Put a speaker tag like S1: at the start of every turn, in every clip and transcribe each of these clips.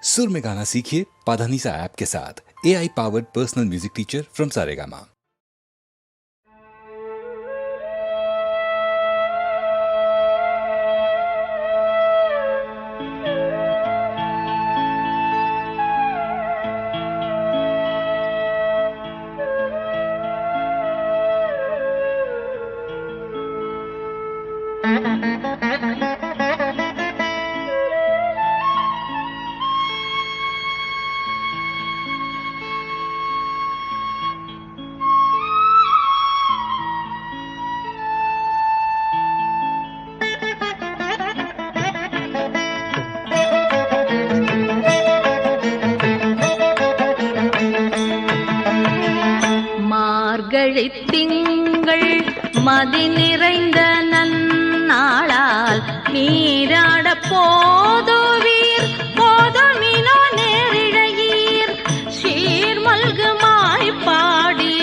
S1: सुर में गाना सीखिए पाधानीसा ऐप के साथ। AI powered personal music teacher from Saregama.
S2: மார்கழி திங்கள் மதி நிறைந்த நன்னாளால் நீராட போதுவீர் போதுமினோ நேரிழையீர் சீர்மல்குமாய் பாடி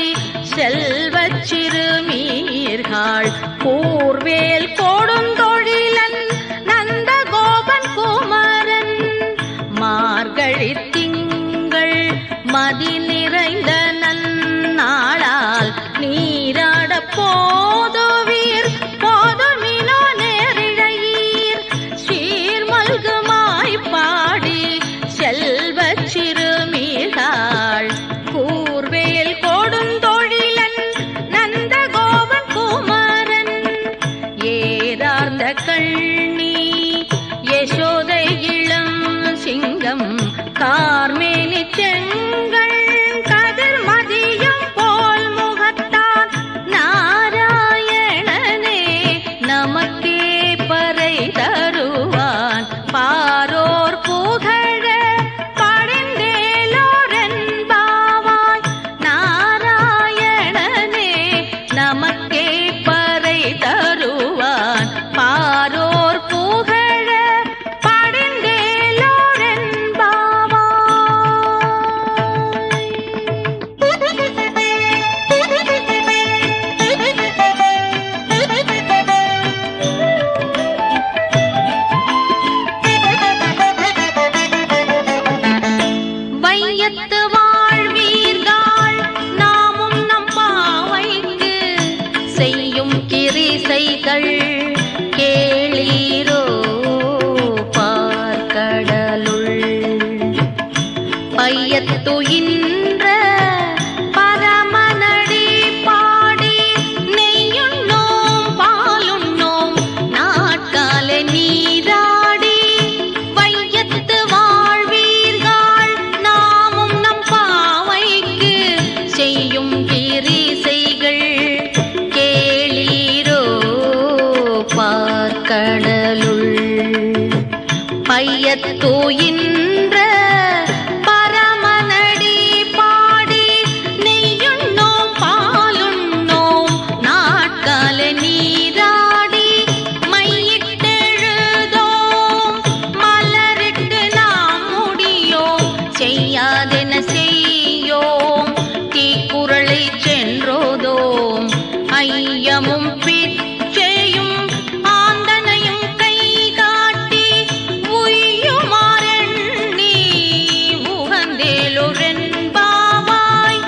S2: செல்வச் சிறுமீர்கள் கூர்வேல் கொடுந்தொழிலன் நந்த கோபன் குமரன் மார்கழி திங்கள் மதி நிறைந்த நாளால் நீராட போதுவீர் போதுமினோ நேரிழையீர் சீர்மல்குமாய் பாடி செல்வச் சிறுமீர்கள் கூர்வேல் கொடுந்தொழிலன் நந்த கோபன் குமரன் ஏதார்ந்த கண்ணி யசோதை இளம் சிங்கம் கார்மேனி செங்கல் கதிர் மதியம் போல் முகத்தான் நாராயணனே நமக்கே பறை தருவான் பாரோர் புகழ படைந்தேலோரென்பாவாய் நாராயணனே நமக்கே பறை தருவான் பாரோர் புகழ கேளீரோ பார்க்கடலுள் பையத்துயின்ற பரமனடி பாடி நெய்யுண்ணோம் பாலுண்ணோம் நாட்கால நீராடி வையத்து வாழ்வீர்கள் நாமும் நம் பாவைக்கு செய்யும் கிரிசைகள் கேளீரோ பார்க்கடலுள் பையத்துயின்ற பரமனடி பாடி நெய்யுண்ணோம் பாலுண்ணோம் நாட்கால நீராடி மையிட்டெழுதோம் மலரிட்டு நாம் முடியோம் செய்யாதென செய்யோம் தீக்குறளை சென்றோதோம் ஐயமும் பிச்சையும் ஆந்தனையும் கை காட்டி உய்யுமாறெண்ணி உகந்தேலொரென்பாவாய்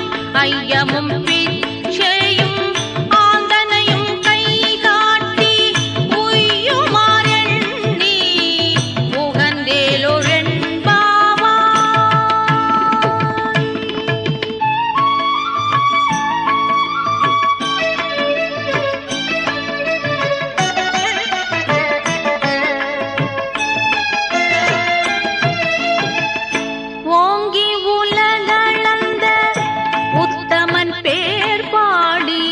S2: ஐயமும் பிச்சையும் ஆந்தனையும் கை காட்டி உய்யுமாறெண்ணி உகந்தேலொரென்பாவாய் ஓங்கி உலகளந்த உத்தமன் பேர் பாடி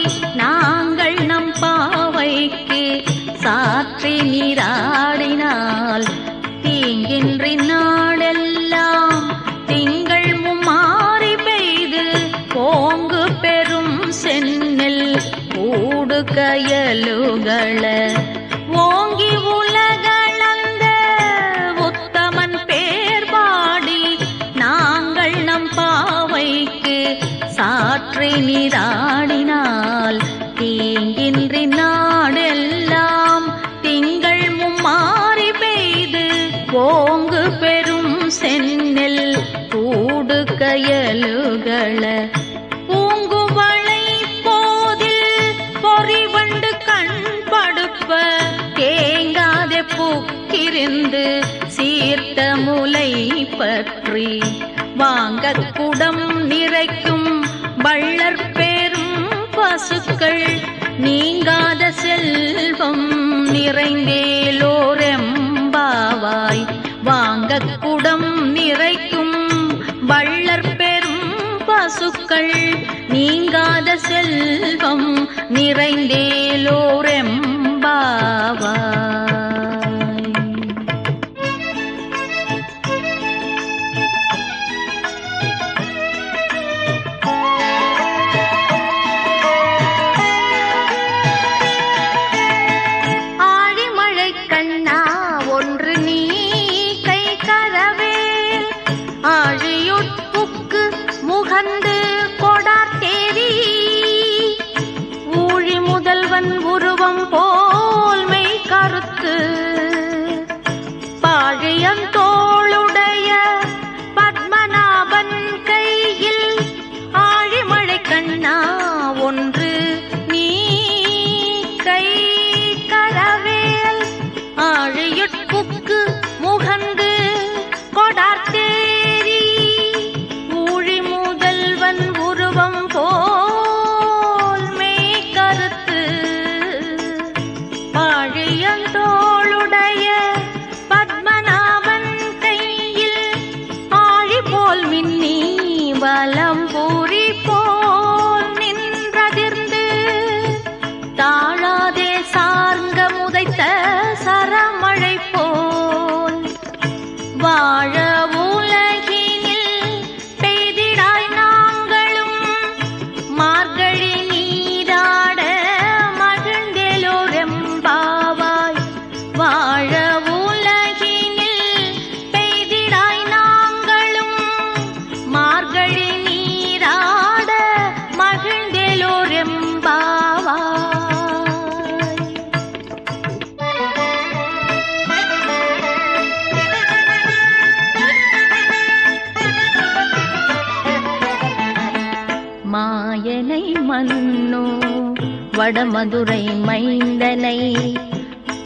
S2: நாங்கள் நம் பாவைக்கு சாற்றி நீராடினால் தீங்கின்றி நாடெல்லாம் திங்கள் மும்மாறி பெய்து போங்கு பெரும் சென்னல் கூடு கயலுகள ஓங்கி உலகளந்த உத்தமன் பேர் பாடி நாங்கள் நம் பாவைக்கு சாற்றி நீராடினால் தீங்கின்றி நாடெல்லாம் திங்கள் மும்மாறி பெய்து ஓங்கு பெரும் சென்னல் முலை பற்றி வாங்க குடம் நிறைக்கும் வள்ளற் பெரும் பசுக்கள் நீங்காத செல்வம் நிறைந்தேலோரெம்பாவாய். வாங்க குடம் நிறைக்கும் வள்ளற் பெரும் பசுக்கள் நீங்காத செல்வம் நிறைந்தேலோரெம்பாவாய். உருவம் போல் மெய் கருத்து பாழியந்தோளுடைய பத்மநாபன் கையில் ஆழிமழை கண்ணா ஒன்று நீ கை கரவேல் ஆழியுட்புக்கு முகந்து கொடார்த்தேரி ஊழி முதல்வன் உருவம் போல் மெய் கருத்து பாழியந்தோளுடைய பத்மநாபன் கையில் ஆழி போல் மின்னி வலம்பூரி போல் நின்றதிர்ந்து தாழாதே சார்ங்க முதைத்த சரமழை போல் வாழ உலகினில் பெய்திடாய் நாங்களும் மார்கழி நீராட மகிழ்ந்தேலோரெம்பாவாய். வாழ உலகினில் பெய்திடாய் நாங்களும் மார்கழி நீராட மகிழ்ந்தேலோரெம்பாவாய். மாயனை மன்னோ வடமதுரை மைந்தனை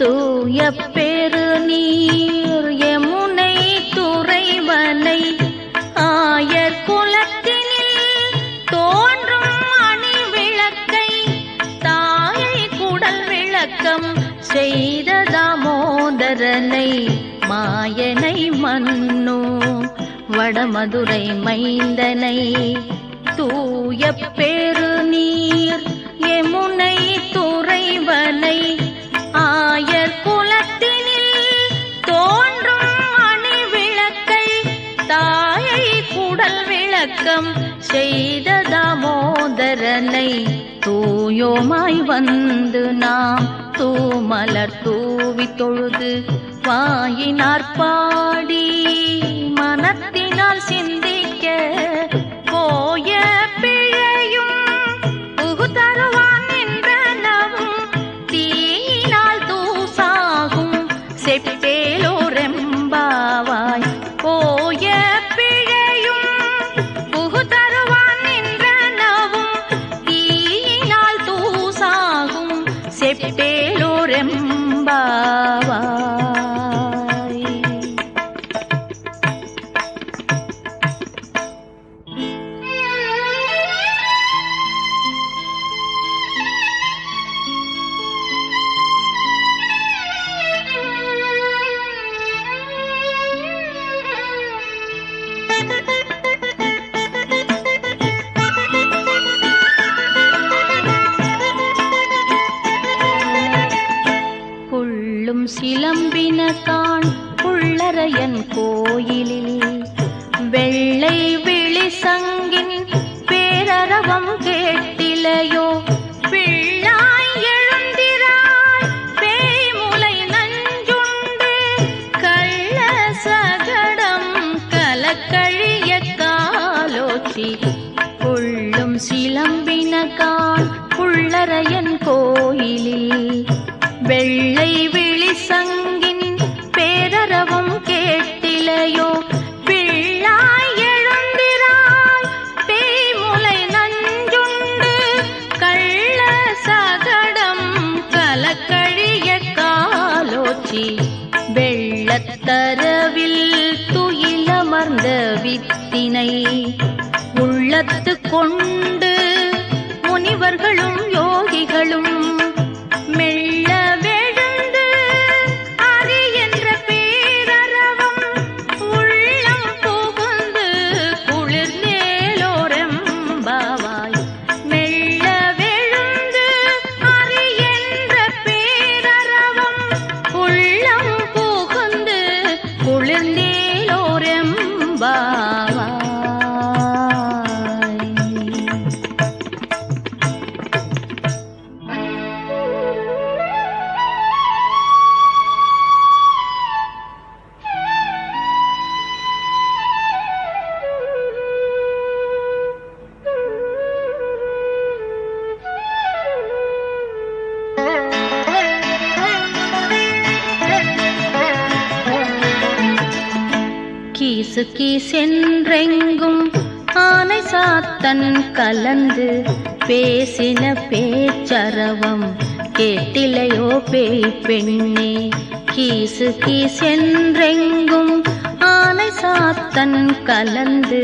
S2: தூய பெரு நீர் யமுனை துறைவனை ஆயர் குலத்தினில் தோன்றும் அணி விளக்கை தாயை குடல் விளக்கம் செய்த தாமோதரனை மாயனை மன்னோ வடமதுரை மைந்தனை தூய பெரு நீர் யமுனை துறைவனை ஆயர் குலத்தினில் தோன்றும் அணி விளக்கை தாயை குடல் விளக்கம் செய்த தாமோதரனை தூயோமாய் வந்து நாம் தூமலர் தூவி தொழுது வாயினார் பாடி மனத்தினால் சிந்திக்க போய பிழையும் புகுதருவான் என்றனவும் தீயினால் தூசாகும் செப்பேலோரெம்பாவாய். போய பிழையும் புகுதருவான் என்றனவும் தீயினால் தூசாகும் செப்பேலோரெம்பாவாய். புள்ளும் சிலம்பின காண் புள்ளரையன் கோயிலில் வெள்ளை விழி சங்கின் பேரரவம் கேட்டிலையோ பிள்ளாய் எழுந்திராய் பேய்முலை நஞ்சுண்டு கள்ள சகடம் கலக்கழிய காலோச்சி புள்ளும் சிலம்பின காண் புள்ளரையன் கோயிலில் வெள்ளை விழி சங்கின் பேரரவம் கேட்டிலையோ பிள்ளாய் எழுந்திராய் பேய்முலை நஞ்சுண்டு கள்ள சகடம் கலக்கழிய காலோச்சி வெள்ளத்தரவில் கருத்தினை உள்ளத்து கொண்டு முனிவர்களும் யோகிகளும் மெல்ல விழுந்து அறி என்ற பேரரவம் உள்ளம் புகுந்து குளிர்ந்தேலோரெம்பாவாய். மெல்ல விழுந்து அறி என்ற பேரரவம் உள்ளம் புகுந்து குளிர்ந்தேலோரெம்பாவாய். கீசு கீசென்றெங்கும் ஆனை சாத்தன் கலந்து பேசின பேச்சரவம் கேட்டிலையோ பேய் பெண்ணே. கீசு கீசென்றெங்கும் ஆனை சாத்தன் கலந்து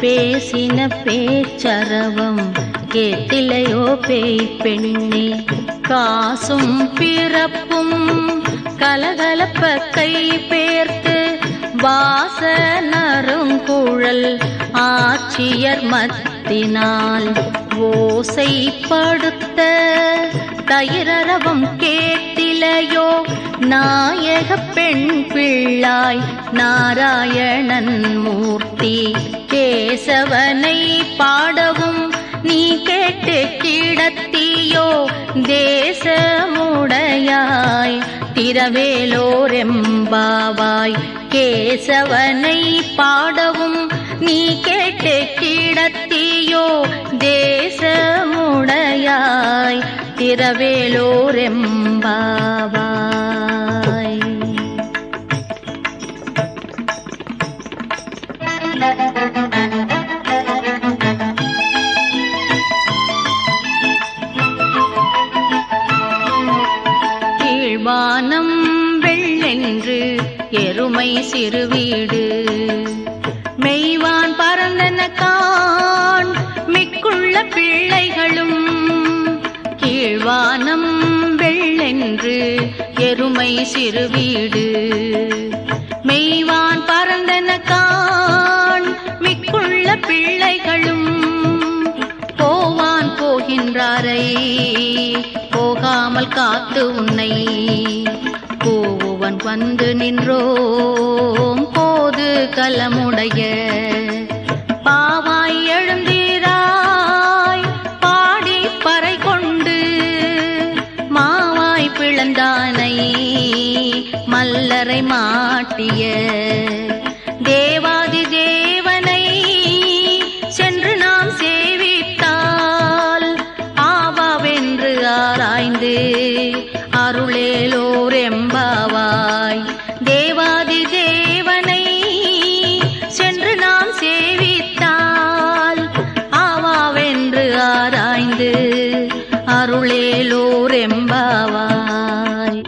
S2: பேசின பேச்சரவம் கேட்டிலையோ பேய் பெண்ணே. காசும் பிறப்பும் கலகலப்ப கை பேர்த்து வாசனருங்குழல் ஆட்சியர் மத்தினால் ஓசைப்படுத்த தயிரரவம் கேட்டிலையோ நாயக பெண் பிள்ளாய் நாராயணன் மூர்த்தி. கேசவனை பாடவும் நீ கேட்டு கிடத்தியோ தேசமுடையாய் திரவேலோரெம்பாவாய். கேசவனை பாடவும் நீ கேட்டு கிடத்தியோ தேசமுடையாய் திரவேலோரெம்பாவாய். கீழ்வானம் வெள்ளென்று எருமை சிறுவீடு மெய்வான் பரந்தன காண் மிக்குள்ள பிள்ளைகளும். கீழ்வானம் வெள்ளென்று எருமை சிறுவீடு மெய்வான் பரந்தன காண் மிக்குள்ள பிள்ளைகளும். போவான் போகின்றாரை போகாமல் காத்து உன்னை போவன் வந்து நின்றோம் போது கலமுடைய. பாவாய் எழுந்தீராய் பாடி பறை கொண்டு மாவாய் பிளந்தானை மல்லரை மாட்டிய தேவாதி தேவனை சென்று நாம் சேவித்தால் ஆவாவென்று ஆராய்ந்து அருளேலோரெம்பாவாய். தேவாதி தேவனை சென்று நாம் சேவித்தால் ஆவாவென்று ஆராய்ந்து அருளேலோரெம்பாவாய்.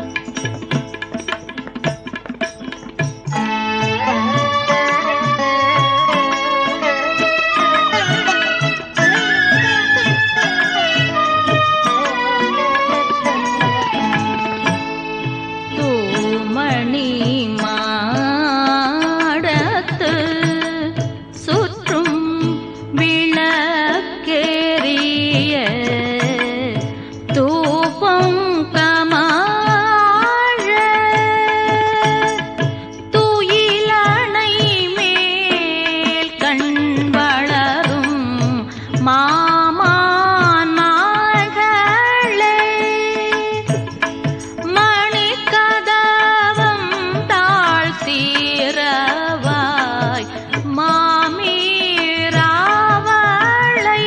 S2: தூமணி மாடத்து சுற்றும் விளக்கேறிய தூபம் கமாழ துயிலணை மேல் கண் வளரும் மாமான் மகளே. மணிக்கதவம் தாழ் சீரவாய் மாமீராவளை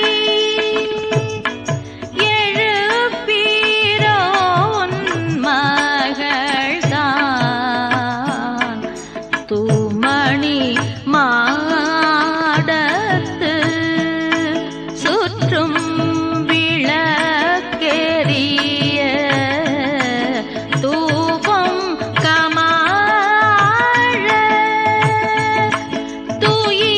S2: எழுப்பீரோ உன் மகள்தான். தூமணி மாடத்து சுற்றும் விளக்கேறிய தூபம் கமாழ துயிலணை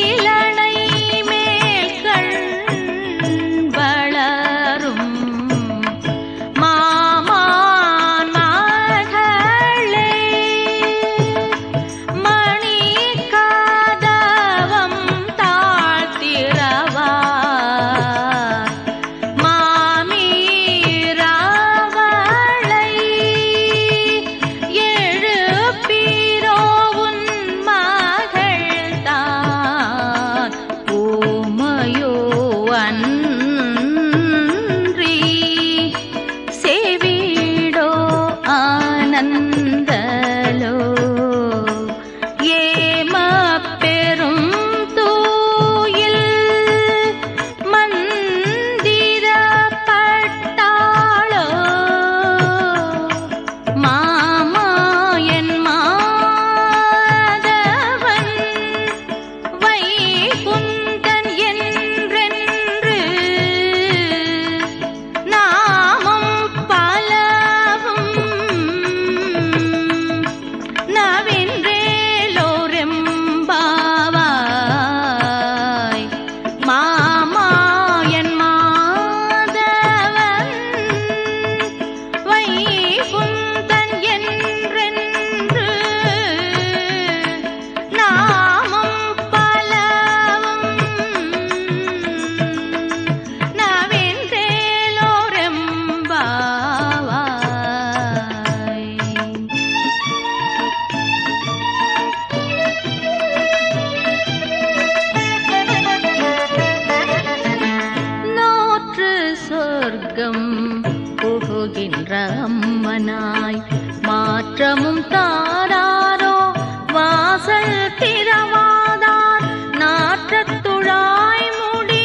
S2: முற்றமும் தாராரோ வாசல் திறவாதார் நாற்றத்துழாய் முடி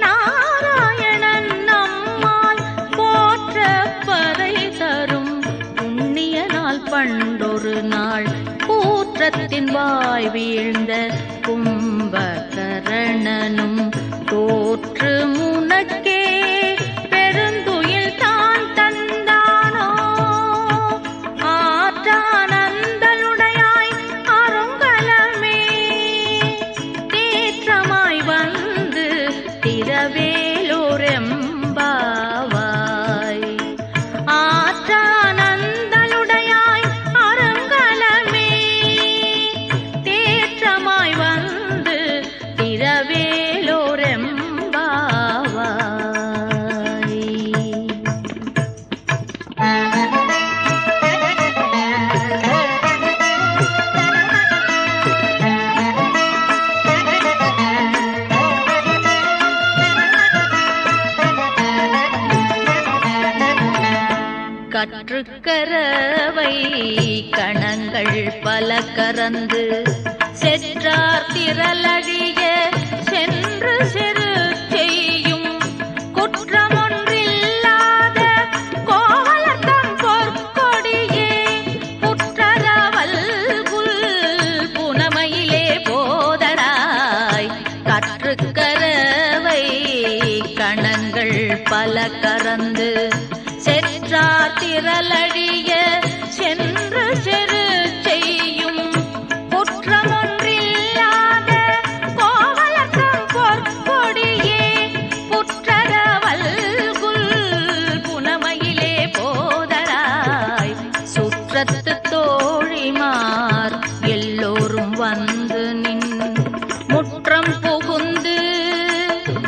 S2: நாராயணன் நம்மால் போற்ற பறை தரும் புண்ணிய நாள் பண்டொரு நாள் கூற்றத்தின் வாய் வீழ்ந்த கும்பகரணனும் தோற்று முனக்கே பெருந்துயில் தான் தந்தானோ ஆற்றானந்தலுடையாய் அருங்கலமே தேற்றமாய் வந்து திரவேலோரெம்பாவாய் ஆற்றானந்தலுடையாய் அருங்கலமே தேற்றமாய் வந்து திரவேலோரெம்பாவாய். கற்றுக்கரவை கணங்கள் பல கறந்து செற்றார் திரளழிய சென்று செரு செய்யும் குற்றமொன்றில்லாத கோவலத்தம் பொற்கொடியே புற்றரவல் புல் புனமையிலே போதராய் கற்றுக்கரவை கணங்கள் பல கறந்து செற்றார் திரளழிய சென்று செரு செய்யும் குற்றமொன்றில்லாத கோவலத்தம் பொற்கொடியே புற்றரவல் குல் புனமையிலே போதராய் சுற்றத்து தோழிமார் எல்லோரும் வந்து நின் முற்றம் புகுந்து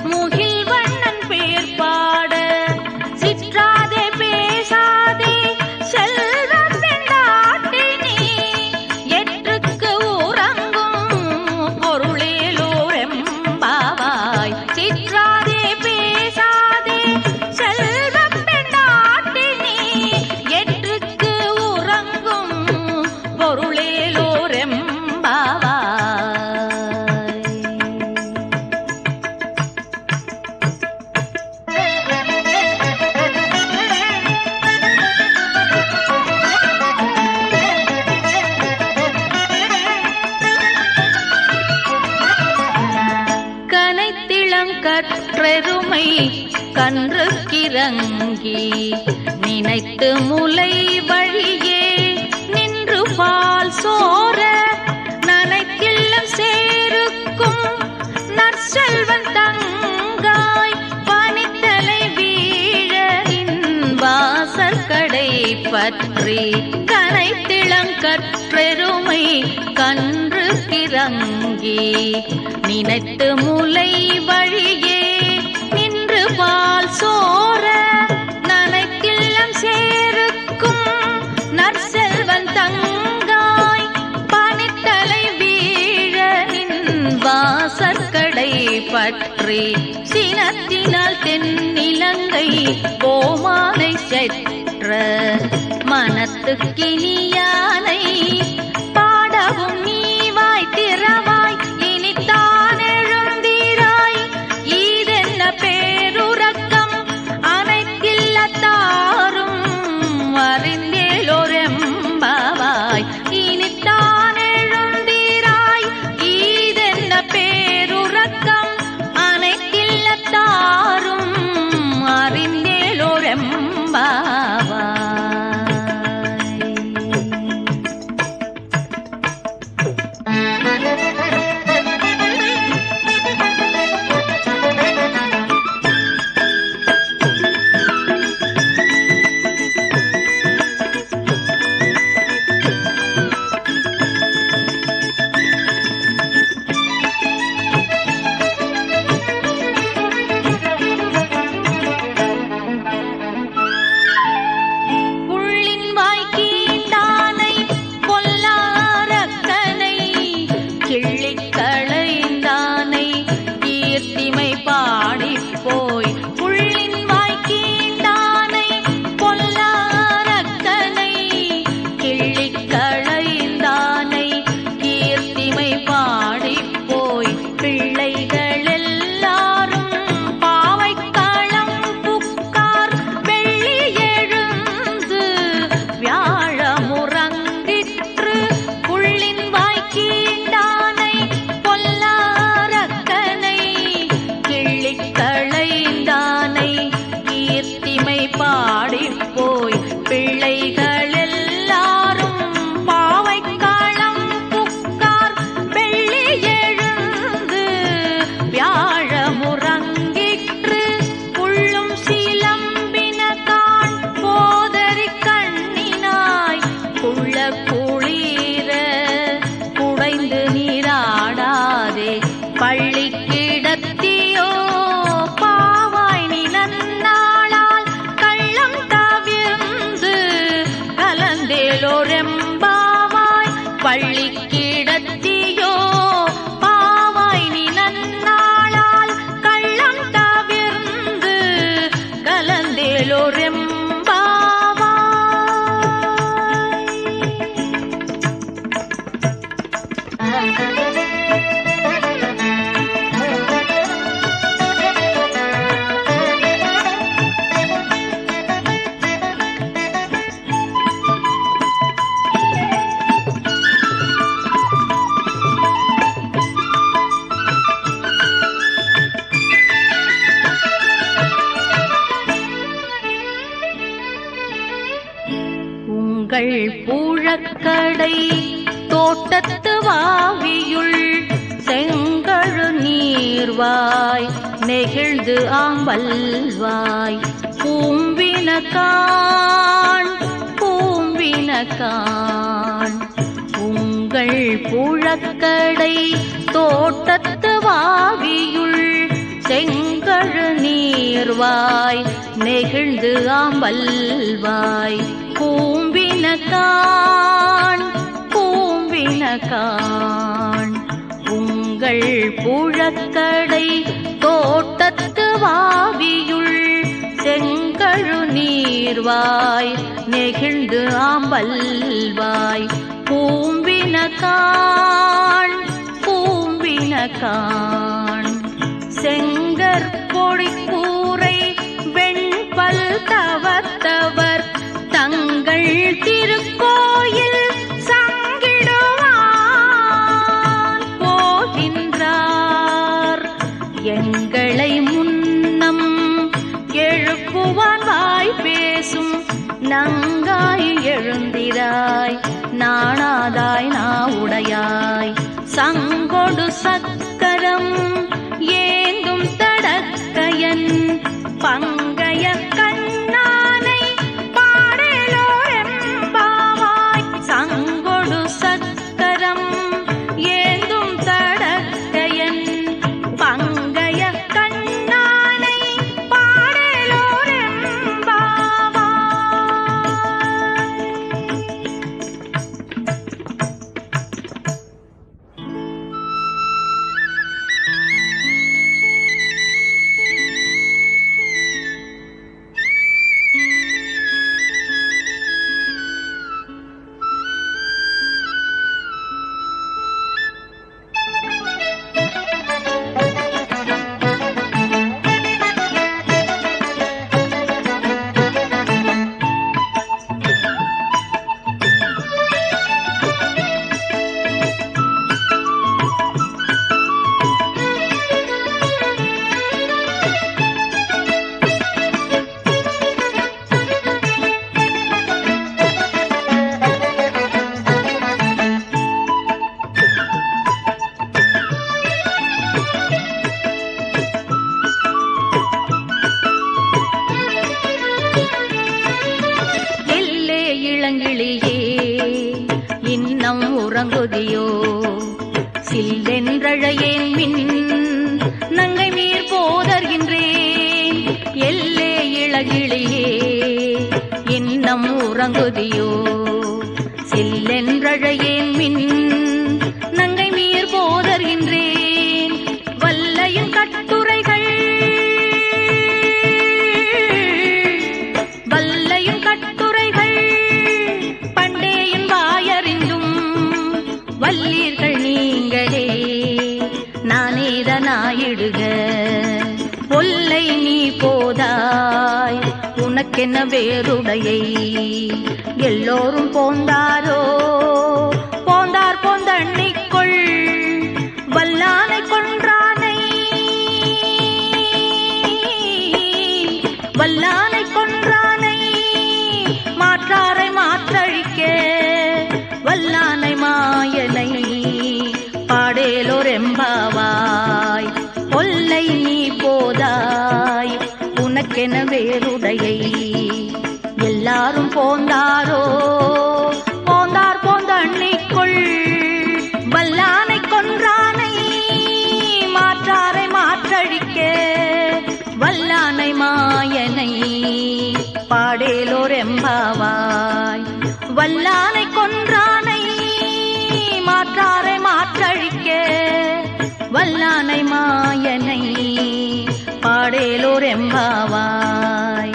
S2: முகில் வண்ணன் பேர் பாட சிற்றாதே பேசாதே செல்வம் பெண்டாட்டினி எற்றுக்கு உறங்கும் பொருளேலோரெம்பாவாய் சிற்றாதே பேசாதே செல்வம் பெண்டாட்டினி எற்றுக்கு உறங்கும் பொருளேலோரெம்பாவாய். கனைத்திளங்கற்றெருமை கன்றுக்கிறங்கி நினைத்து முலை வழியே நின்று பால் சோர நனைக்கில்லம் சேருக்கும் நற்செல்வன் தங்காய் பனித்தலை வீழ வாசற்கடை பற்றி கனைத்திளங்கற்றெருமை கன்று கிறங்கி நினைத்து முலை வழியே நின்று பால் சோர நனைக்கில்லம் சேருக்கும் நற்செல்வன் தங்காய் பனித்தலை வீழ வாசற்கடை பற்றி சினத்தினால் தென்னிலங்கை கோமானை செற்ற மனத்துக்கினியானை பாடவும் நீ வாய் திறவாய் இனித்தான் எழுந்தீராய் ஈதென்ன பேருறக்கம் அனைத்தில்லத்தாரும் அறிந்தேலோரெம்பாவாய் இனித்தான் எழுந்தீராய் ஈதென்ன பேருறக்கம் அனைத்தில்லத்தாரும் அறிந்தேலோரெம்பாவாய். பள்ளி கிடத்தியோ பாவாய் நீ நன்னாளால் கள்ளம் தவிர்ந்து கலந்தேலோரெம்பாவாய் பள்ளி கிடத்தியோ பாவாய் நீ நன்னாளால் கள்ளம் தவிர்ந்து கலந்தேலோரெம்பாவாய். உங்கள் பூழக்கடை தோட்டத்து வாவியுள் செங்கழு நீர்வாய் நெகிழ்ந்து ஆம்பல்வாய் பூம்பினகான் பூம்பினகான். உங்கள் பூழக்கடை தோட்டத்து வாவியுள் செங்கழு நீர்வாய் நெகிழ்ந்து ஆம்பல்வாய் பூம்பினகான் பூம்பினகான். உங்கள் பூழக்கடை தோட்டத்து வாவியுள் செங்கழு நீர்வாய் நெகிழ்ந்து ஆம்பல்வாய் பூம்பினகான் பூம்பினகான். செங்கற் பொடி கூரை வெண்பல் தவத்தவர் தங்கள் திருக்கோயில் சங்கிடுவான் போகின்றார் எங்களை முன்னம் எழுப்புவான் வாய் பேசும் நங்காய் எழுந்திராய் நாணாதாய் நாவுடையாய் சங்கொடு சக்கரம் ஏந்தும் தடக்கையன் பங்கைய கண்ணானை பாடலோரெம்பாவாய் சங்கொடு சக்கரம் ஏந்தும் தடக்கையன் பங்கைய கண்ணானை பாடலோரெம்பாவாய். இளங்கிளியே இன்னம் உறங்குதியோ சில்லென்றழையேன் மின் நங்கை மீர் போதர்கின்றேன். எல்லே இளங்கிளியே இன்னம் உறங்குதியோ சில்லென்றழையேன் மின் நங்கை மீர் போதர்கின்றேன். வல்லையும் கட்டுரைகள் வல்லையும் கட்டுரைகள் பண்டேயின் வாயறிந்தும் வல்லீர்கள் நீங்களே நானேதனாயிடுக. ஒல்லை நீ போதாய் உனக்கென்ன வேறுடையை எல்லோரும் போந்தாரோ போந்தார் போந்தண்ணிக்கொள் வல்லானை கொன்றானை வல்லானை கொன்றானை மாற்றாரை மாற்றழிக்க வல்லானை மாயனை பாடேலோரெம்பாவாய். ஒல்லை நீ போதாய் உனக்கென வேறுடையை எல்லாரும் போந்தாரோ போந்தார் போந்தண்ணி பாடேலோர் எம்பாவாய். வல்லானை கொன்றானை மாற்றாரை மாற்றழிக்க வல்லானை மாயனை பாடேலோர் எம்பாவாய்.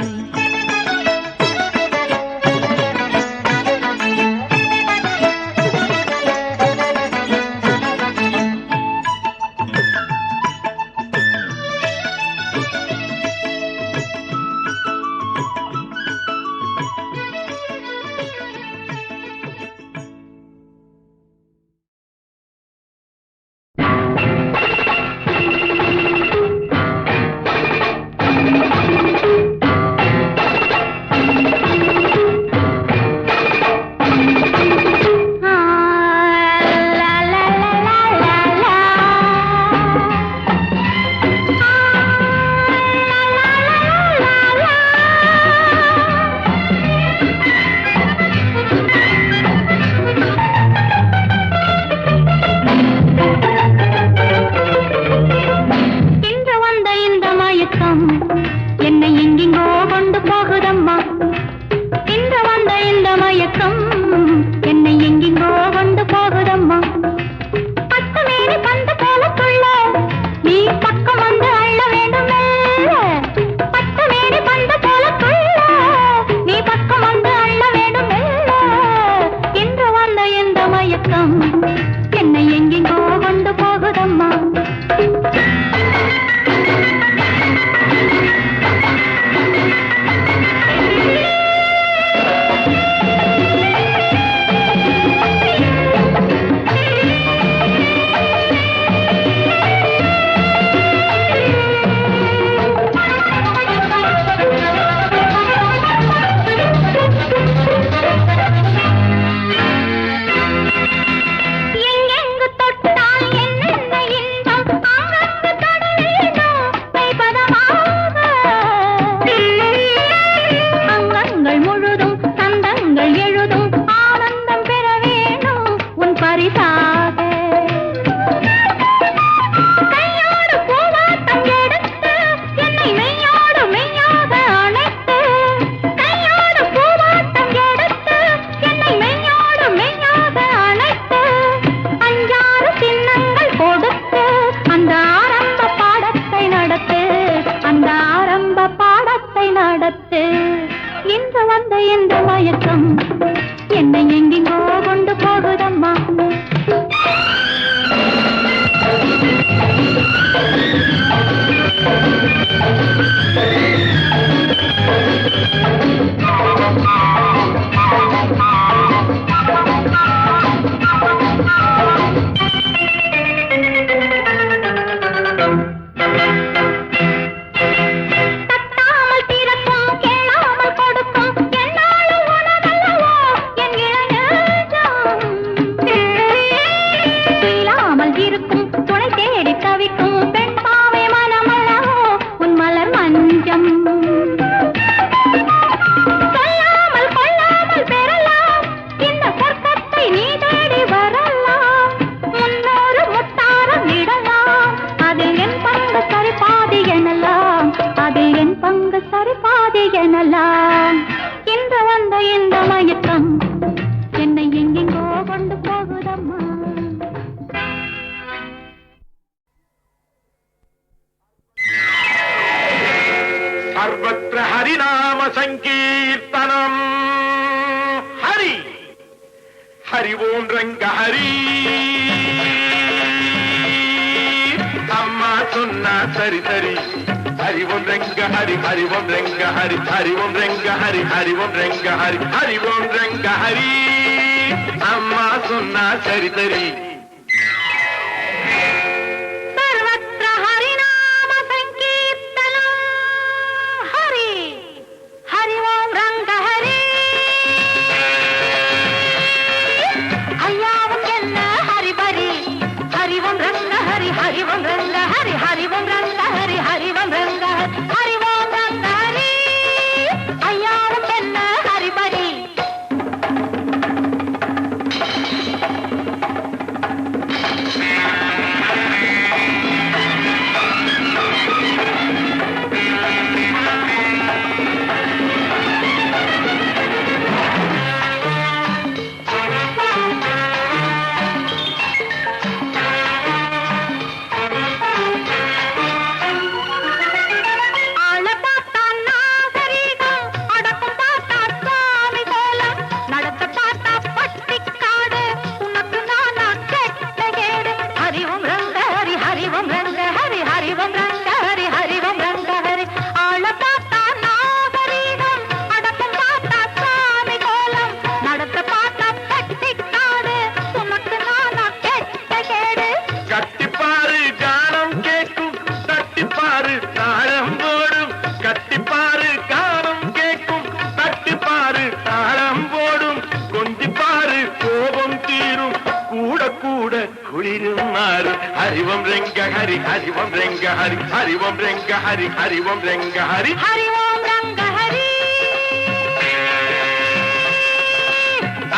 S3: ஹரி ஹரி ஓம் ரெங்க ஹரி ஹரி ஓம் ரெங்க ஹரி ஹரி ஓம் ரெங்க ஹரி
S2: ஹரி ஓம் ரங்க ஹரி.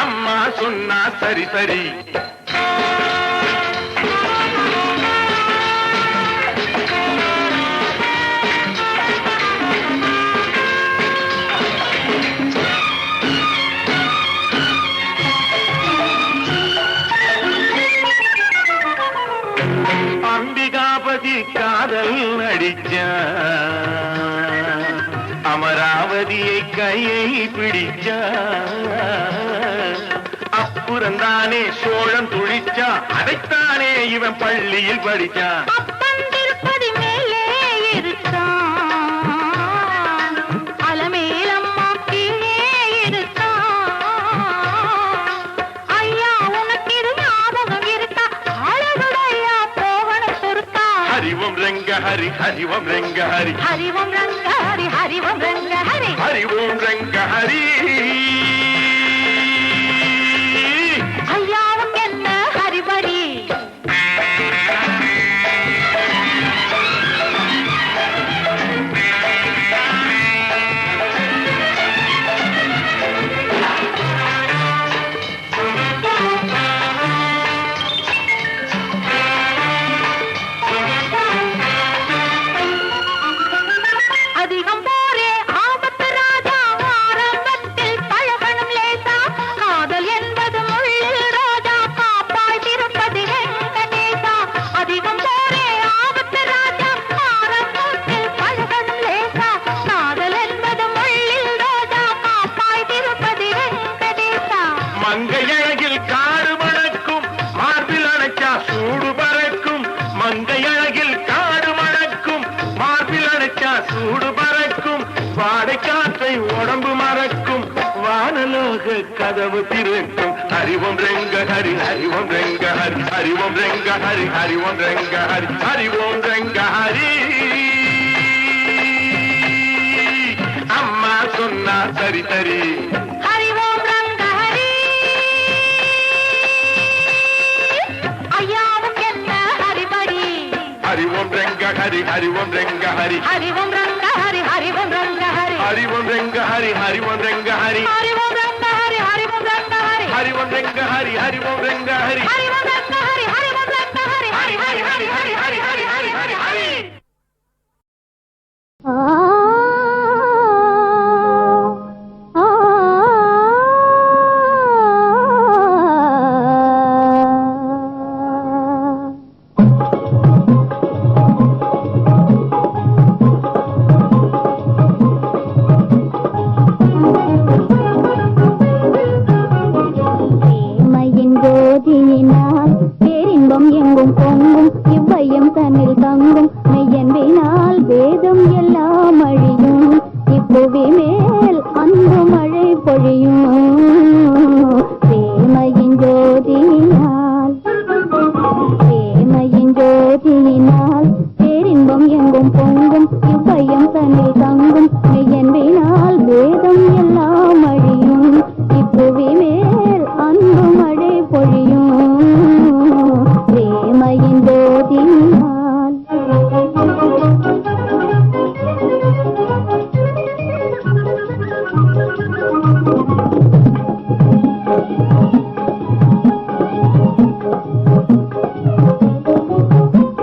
S3: அம்மா சொன்னா சரி சரி அம்பிகாபதி காதல் நடிச்ச அமராவதியை கையை பிடிச்ச அப்புறந்தானே சோழம் துழிச்சா அதைத்தானே இவன் பள்ளியில் படிச்சான்.
S2: அப்பன் திருப்பதி மேலே இருக்கான், அலமேலம்மா கீழே இருக்கான். ஐயா உனக்கு இது ஞாபகம் இருக்கா? அழகுடையா போகணும் பொறுத்தா.
S3: ஹரி ஓம் ரெங்க ஹரி ஹரி ஓம் ரெங்க ஹரி
S2: ஹரி ஓம் ரங்க ஹரி ஹரி ஓம் ரங்க ஹரி.
S3: ஹரி ஓம் ரெங்க ஹரி
S2: ஐயாவும் என்ன ஹரிபரி. அதிகம் போரே ஆபத்து ராஜா, ஆரம்பத்தில் பழகணும் லேசா. காதல் என்பது முள்ளில் ரோஜா, காப்பாய் திருப்பதி வெங்கடேசா. அதிகம் போரே ஆபத்து ராஜா, ஆரம்பத்தில் பழகணும் லேசா. காதல் என்பது முள்ளில் ரோஜா, காப்பாய் திருப்பதி வெங்கடேசா.
S3: மங்கையழகில் காடு மணக்கும் மார்பில் அணைச்சா சூடு பறக்கும். மங்கையழகில் காடு மணக்கும் மார்பில் அணைச்சா சூடு பறக்கும். வாடை காற்றை உடம்பு மறக்கும், வானலோக கதவு திறக்கும். ஹரிவம் ரெங்க ஹரி ஹரிவம் ரெங்க ஹரி ஹரிவம் ரெங்க ஹரி ஹரிவம் ரெங்க ஹரி ஹரிவம் ரெங்க ஹரி. அம்மா சொன்னா சரி சரி
S2: ஹரி ஓம் ரங்க ஹரி. ஐயாவும் என்ன ஹரிபரி.
S3: ஹரி ஓம் ரெங்க ஹரி ஹரி ஓம் ரெங்க ஹரி
S2: ஹரி ஓம் ரங்க ஹரி ஹரி ஓம் ரங்க ஹரி.
S3: ஹரி ஓம் ரெங்க ஹரி ஹரி ஓம் ரெங்க ஹரி
S2: ஹரி ஓம் ரங்க ஹரி ஹரி ஓம் ரங்க ஹரி.
S3: ஹரி ஓம் ரெங்க ஹரி ஹரி ஓம் ரெங்க ஹரி
S2: ஹரி ஓம் ரங்க ஹரி ஹரி ஓம் ரங்க ஹரி. ஹரி ஹரி ஹரி ஹரி ஹரி ஹரி ஹரி ஹரி ஹரி.
S4: பிரேமையின் ஜோதியினால் பேரின்பம் எங்கும் பொங்கும், இவ்வையம் தன்னில் தங்கும். மெய்யன்பினால் வேதம் எல்லாம் அழியும், இப்புவி மேல் அன்பு மழை பொழியும். பிரேமையின் ஜோதியினால் பிரேமையின் ஜோதியினால் பேரின்பம் எங்கும் பொங்கும், இவ்வையம் தன்னில் தங்கும். மெய்யன்பினால் வேதம் எல்லாம் அழியும், இப்புவி மேல் அன்பு மழை பொழியும். பிரேமையின் ஜோதியினால்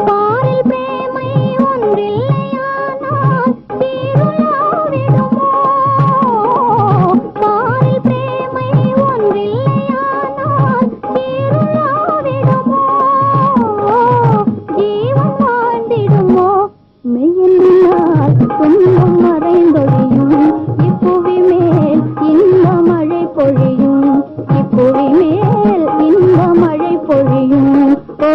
S4: பாரில் பிரேமை ஒன்றில்லையானால் தீருலாவிடுமோ. பாரில் பிரேமை ஒன்றில்லையானால் தீருலாவிடுமோ. ஜீவன் வாழ்ந்திடுமோ. மெய்யினால் துன்பம் மறைந்தொழியும், இப்புவி மேல் இன்ப மழை பொழியும். இப்புவி மேல் இன்ப மழை பொழியும். ஓ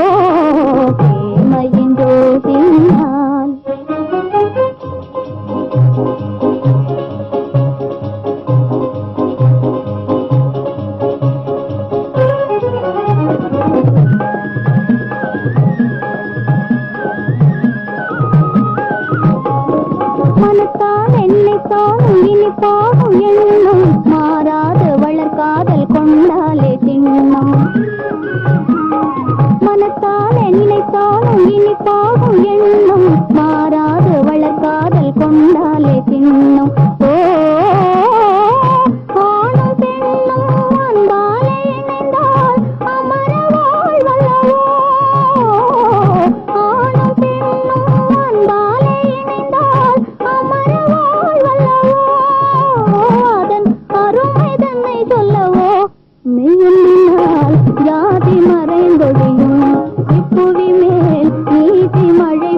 S4: பிரேமையின் ஜோதியினால் மனத்தால் என்னை தானும் இனி பாகும் எண்ணம், மாறாது வளர்காதல் கொண்டாலே திண்ணம். மனத்தால் என்னை தானும் இனி பாகும்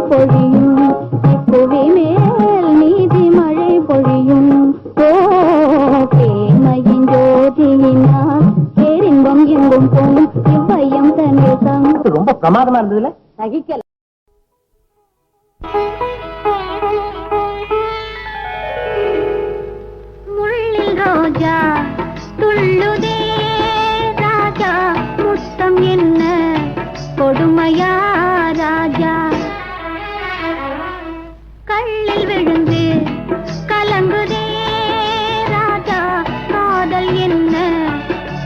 S4: பொழியும் புவி மேல் நீதி மழை பொழியும் ஓ தேமையின் ஜோதியினால் பேரின்பம் எங்கும் போம் இவ்வையம் தன்னில் தங்கும்
S5: ரொம்ப பிரமாதமா இருந்ததுல
S4: சகிக்கல முள்ளில் ரோஜா துள்ளுதே ராஜா முத்தம் என்ன கொடுமையா ராஜா கல்லில் விழுந்து கலங்குதே ராஜா காதல் என்ன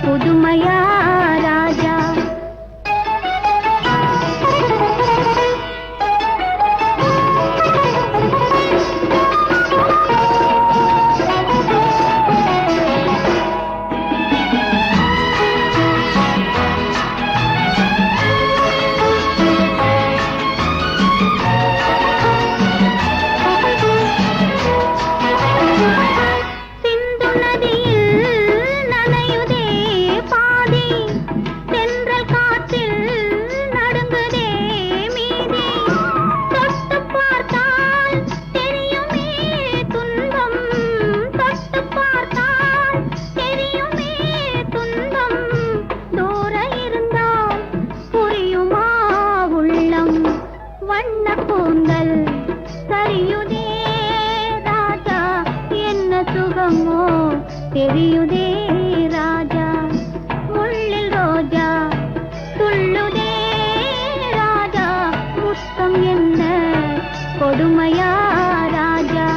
S4: புதுமையா ராஜா தெரியுதே ராஜா முள்ளில் ரோஜா துள்ளுதே ராஜா முத்தம் என்ன கொடுமையா ராஜா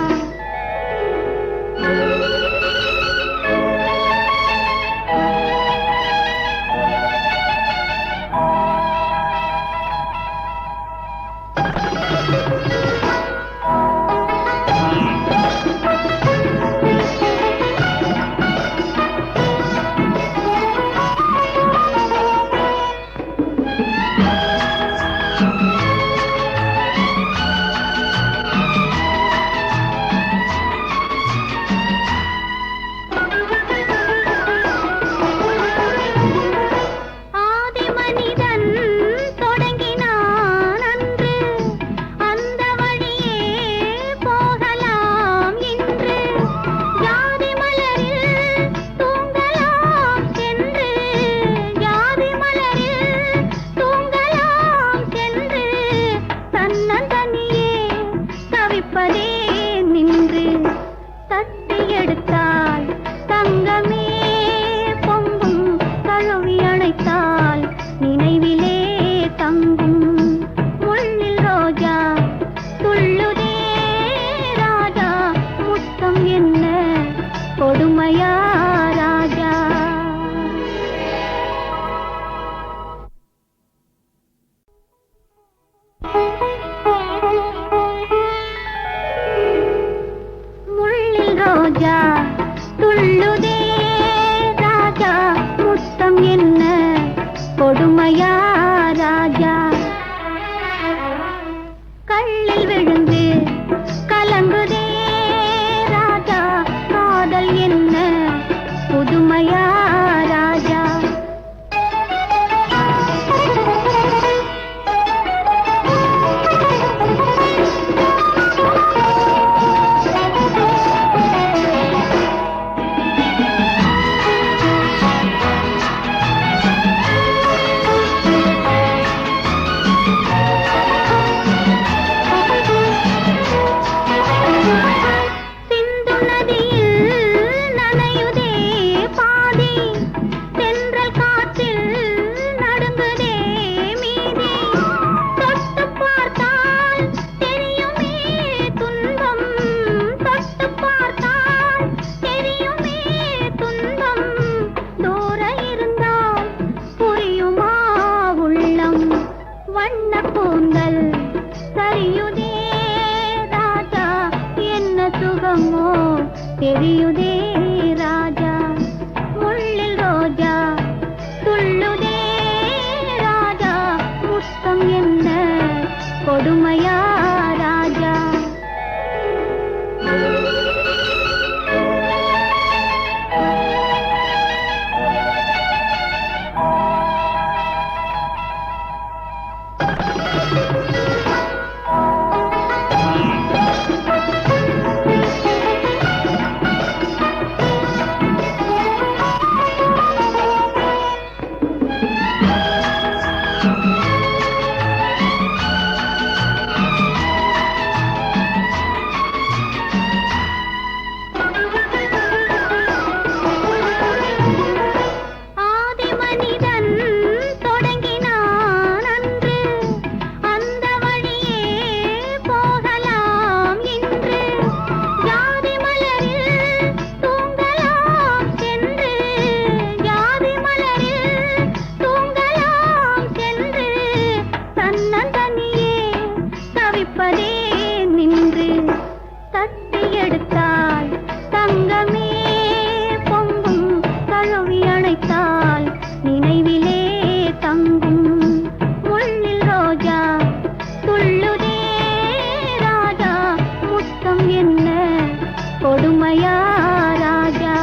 S4: கொடுமையா ராஜா முள்ளில் ரோஜா துள்ளுதே ராஜா முத்தம் என்ன கொடுமையா ராஜா கல்லில் விழுந்து கலங்குதே ராஜா காதல் என்ன புதுமையா ராஜா தெரியுதே ராஜா முள்ளில் ரோஜா துள்ளுதே ராஜா முத்தம் என்ன கொடுமையா ராஜா நினைப்பதே நின்று தட்டி எடுத்தால் தங்கமே பொங்கும், தழுவி அணைத்தால் நினைவிலே தங்கும். முள்ளில் ரோஜா துள்ளுதே ராஜா, முத்தம் என்ன கொடுமையா ராஜா.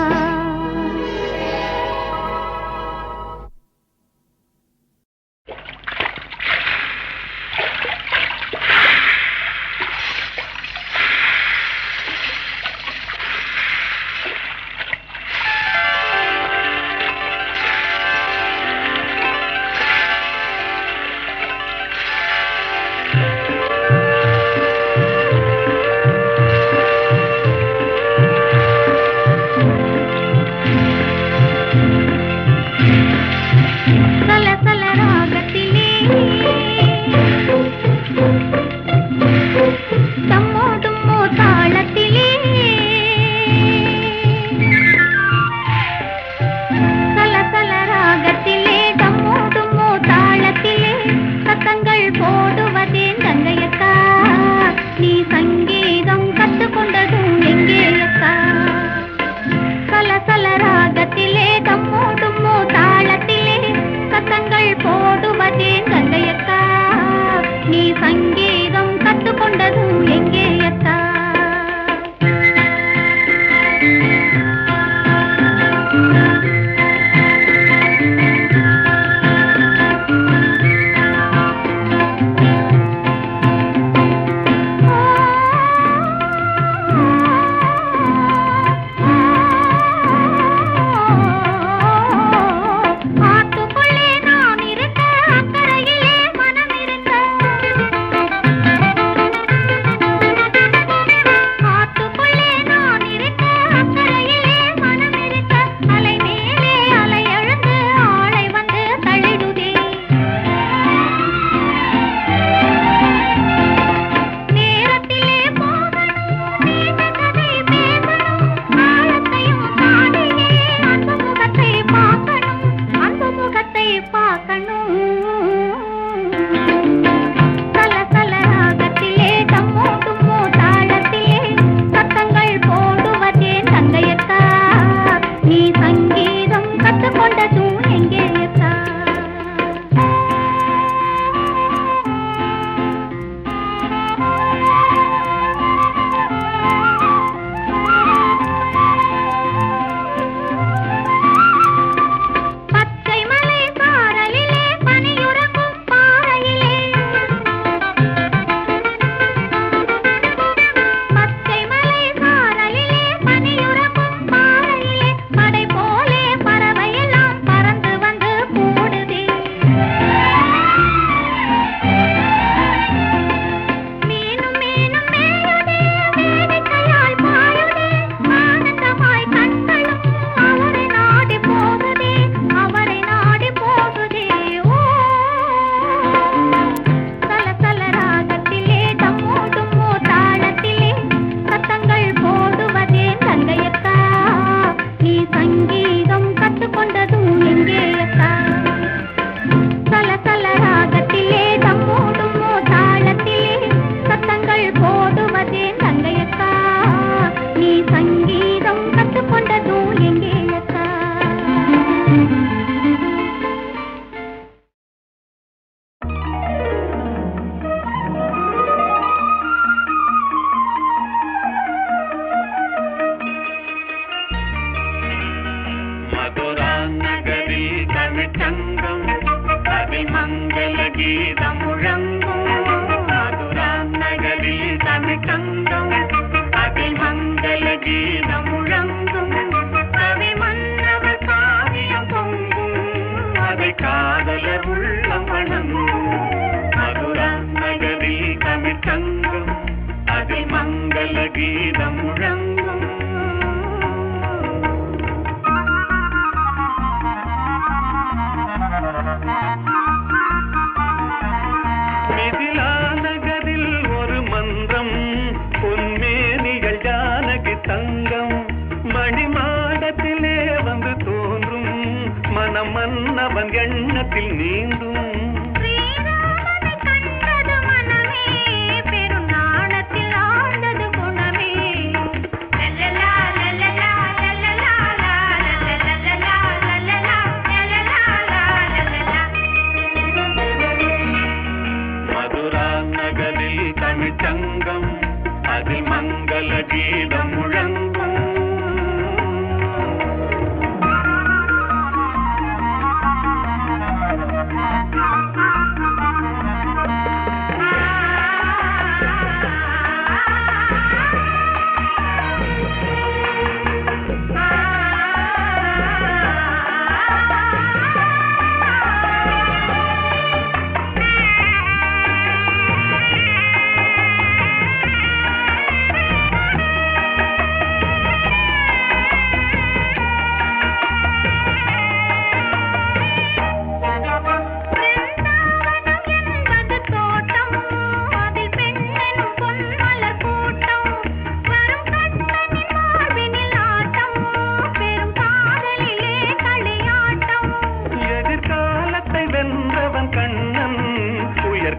S3: மன்னவன் எண்ணத்தில் நீந்தும்
S4: ஸ்ரீராமனை கண்டது மனமே பெரும்
S3: தமிழ்ச்சங்கம் அதில் மங்கள கீதம் முழங்கும்.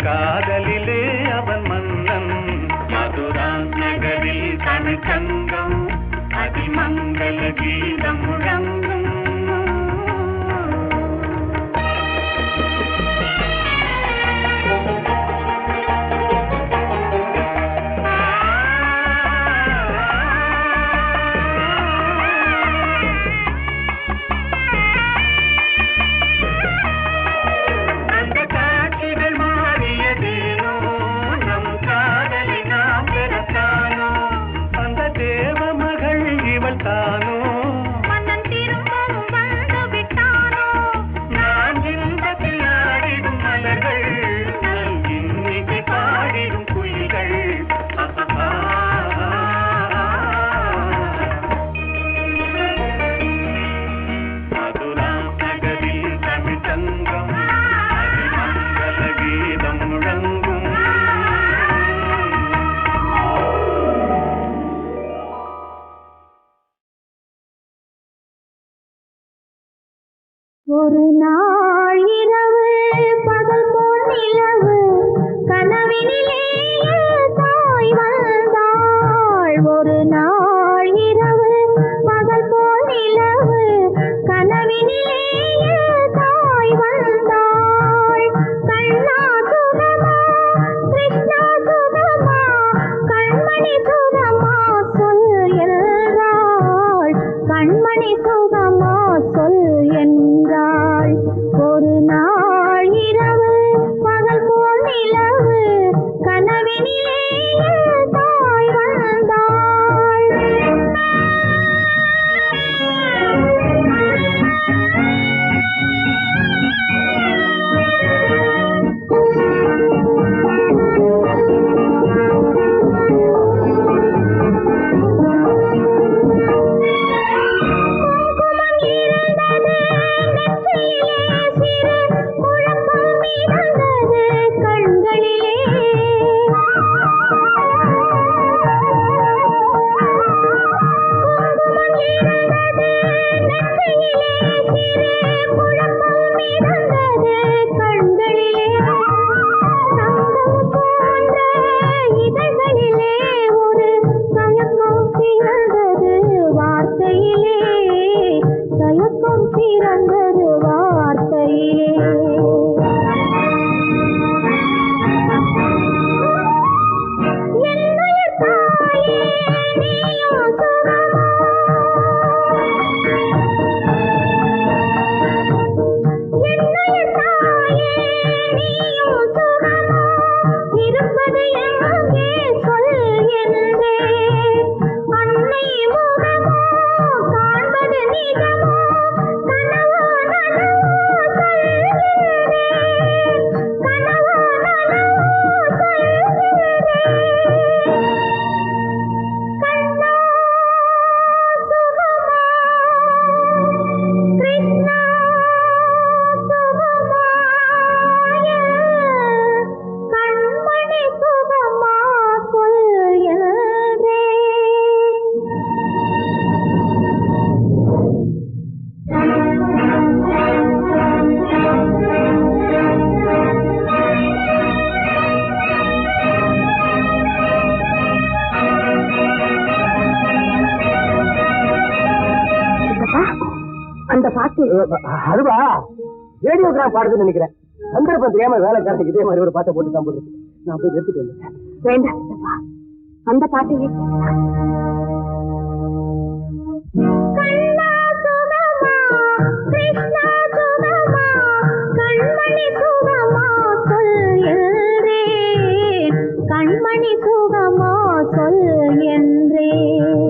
S3: காதலிலே அவன் மன்னன் மதுரா நகரில் தமிழ்ச்சங்கம் அதில் மங்கள கீதம் முழங்கும்.
S4: ஒரு நாள் இரவு பகல் போல் நிலவு கனவினிலே தாய் வந்தாள். ஒரு நாள் இரவு பகல் போல் நிலவு கனவினிலே தாய் வந்தாள். கண்ணா சுகமா கிருஷ்ணா சுகமா கண்மணி சுகமா சொல் என்றாள். கண்மணி சுகமா சொல் என்றாள். ஒரு நாள் இரவு பகல் போல் நிலவு கனவினிலே தாய் வந்தாள்.
S5: அந்த பாட்டு அதுவா ரேடியோகிராம் பாடுதுன்னு நினைக்கிறேன். சந்தர்ப்பம் தெரியாம வேலைக்காரனுக்கு இதே மாதிரி ஒரு பாட்டை போட்டு தான் போட்டு நான் போய் எடுத்துட்டு வந்தேன். வேண்டாம் சித்தப்பா, அந்த பாட்டையே கேட்கலாம்.
S4: கண்ணா சுகமா கிருஷ்ணா சுகமா கண்மணி சுகமா சொல் என்றேன், கண்மணி சுகமா சொல் என்றேன்.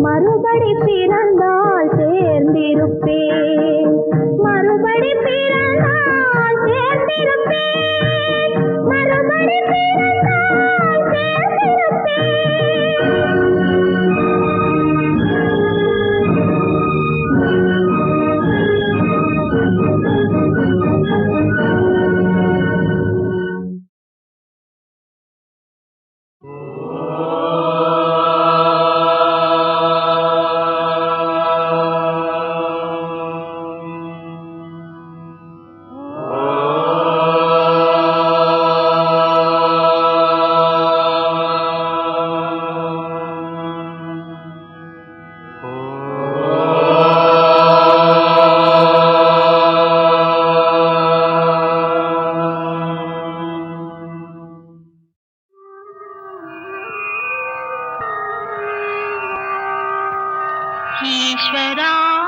S4: மறுபடி பிறந்தால் சேர்ந்திருப்பேன், மறுபடி பிறந்தால் சேர்ந்திருப்பேன், மறுபடி பிறந்தால் சேர்ந்திருப்பேன்.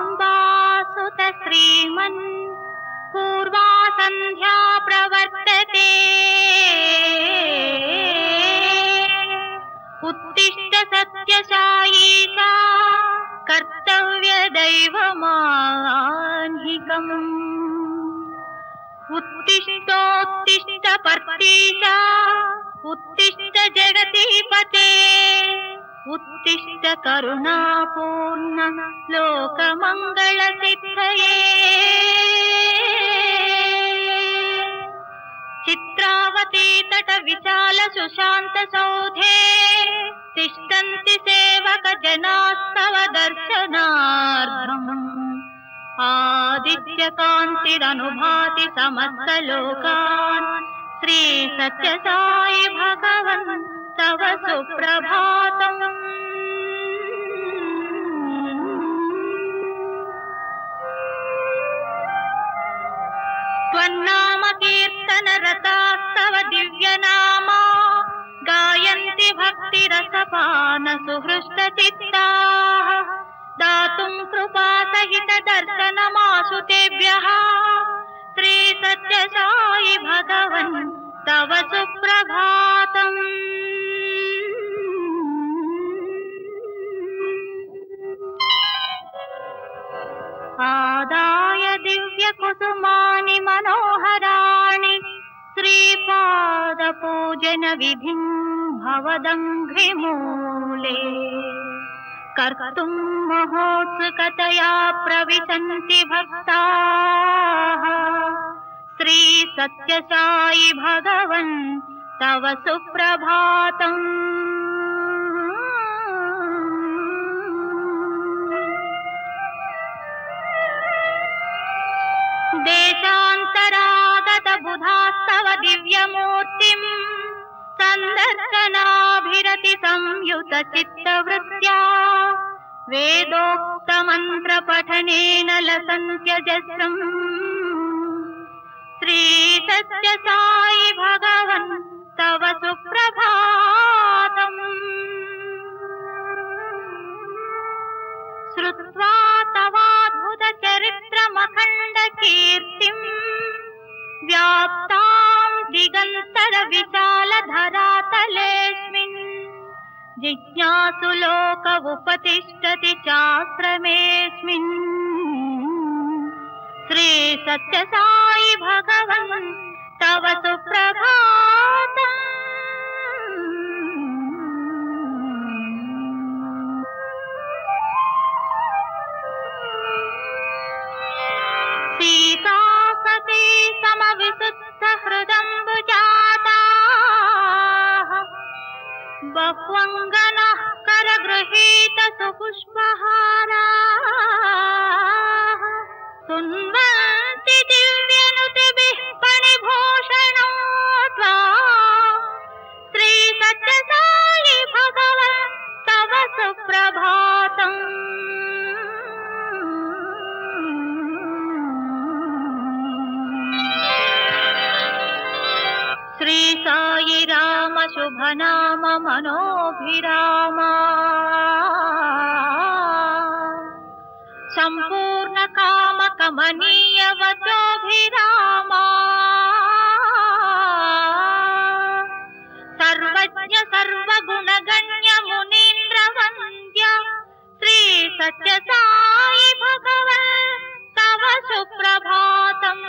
S4: ईश्वराम्बासुत श्रीमन् पूर्वा सन्ध्या प्रवर्तते, उत्तिष्ठ सत्यसायीशा कर्तव्यदैवमाह्निकम्, उत्तिष्ठोत्तिष्ठ पर्तीशा उत्तिष्ठ जगतीपते, उत्तिष्ठ करुणापूर्ण लोकमङ्गलसिद्धये। चित्रावती तट विशाल सुशान्त सौधे तिष्ठन्ति सेवक जनास्तव दर्शनार्थम्, आदित्य कान्तिरनुभाति समस्त लोकान्, श्री सत्य साई भगवन् तव सुप्रभातम्। त्वन्नाम कीर्तन रतास्तव दिव्य नामा, गायन्ति भक्ति रसपान सुहृष्ट चित्ताः, दातुं कृपा सहित दर्शनमाशु तेभ्यः, श्री सत्य साई भगवन् तव सुप्रभातम्। आदाय दिव्य कुसुमानि मनोहराणि, श्रीपाद पूजन विधिं भवदङ्घ्रिमूले, कर्तुं महोत्सुकतया प्रविशन्ति भक्ताः, श्री सत्य साई भगवन् तव सुप्रभातम्। देशान्तरागत बुधास्तव दिव्यमूर्तिम्, सन्दर्शनाभिरति संयुत चित्तवृत्त्या, वेदोक्त मंत्र पठनेन लसन्त्यजस्रम्, श्री सत्य साई भगवन् तव सुप्रभातम्। श्रुत्वा तवाद्भुत चरित्रमखण्ड कीर्तिम्, व्याप्तां दिगन्तर विशाल धरातलेऽस्मिन्, जिज्ञासु लोक उपतिष्ठति चाश्रमेऽस्मिन्, श्री सत्य साई भगवन् तव सुप्रभातम् सीता सती समविशुद्धहृदम्बुजाताः बह्वङ्गनः करगृहीत सुपुष्पहाराः सुन्वन्ति दिव्यनुतिभिः फणिभूषणो त्वां श्री सत्यसायि भगवन् तव सुप्रभातम् श्री साई राम शुभ नाम मनोभिराम संपूर्ण काम कमनीय वचोभिराम सर्वज्ञ सर्वगुणगण्य मुनीन्द्र वन्द्य श्री सत्य साई भगवन् तव सुप्रभातम्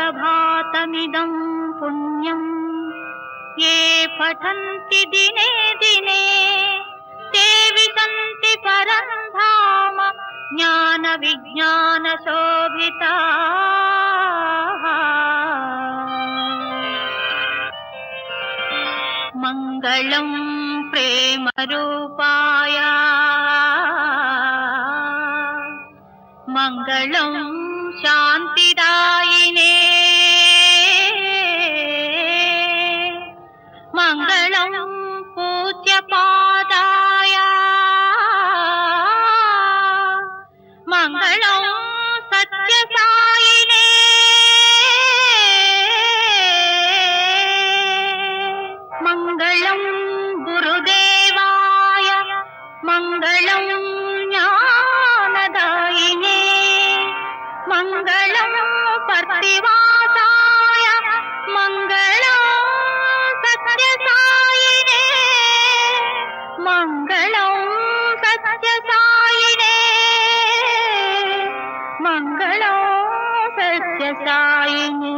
S4: सुप्रभातमिदं पुण्यं ये पठन्ति दिने दिने ते विशन्ति परं धाम ज्ञान विज्ञान शोभिताः मङ्गलं प्रेम रूपाय मङ्गलं शान्तिदायिने मङ्गलं पूज्यपादाय मङ्गलं सत्यसायिने मङ्गलं गुरुदेवाय मङ्गलं ज्ञानदायिने मङ्गलं पर्तिवासाय मङ्गलं सत्यसायिने मङ्गलं सत्यसायिने मङ्गलं सत्यसायिने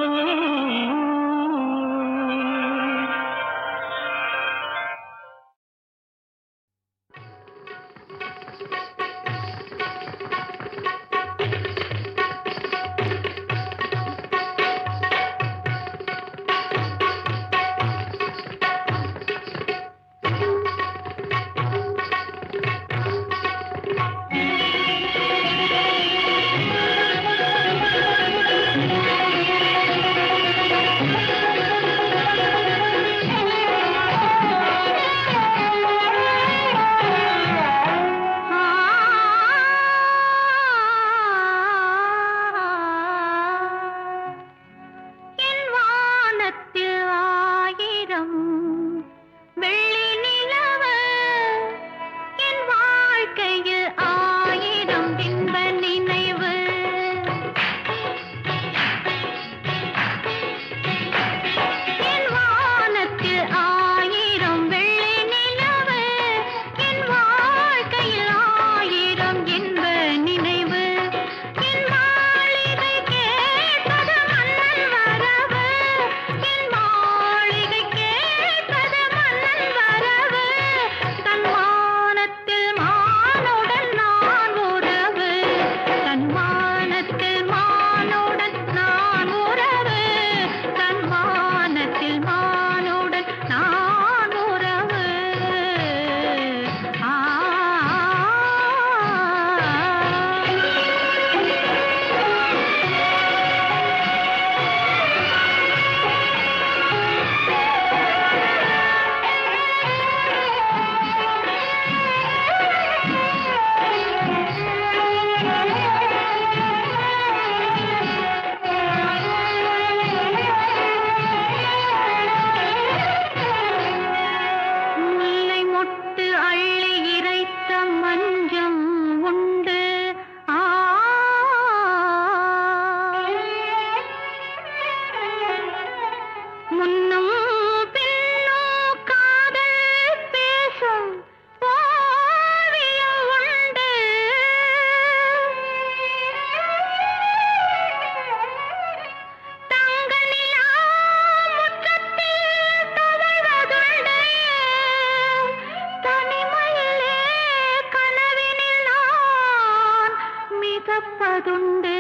S4: மறப்பதுண்டு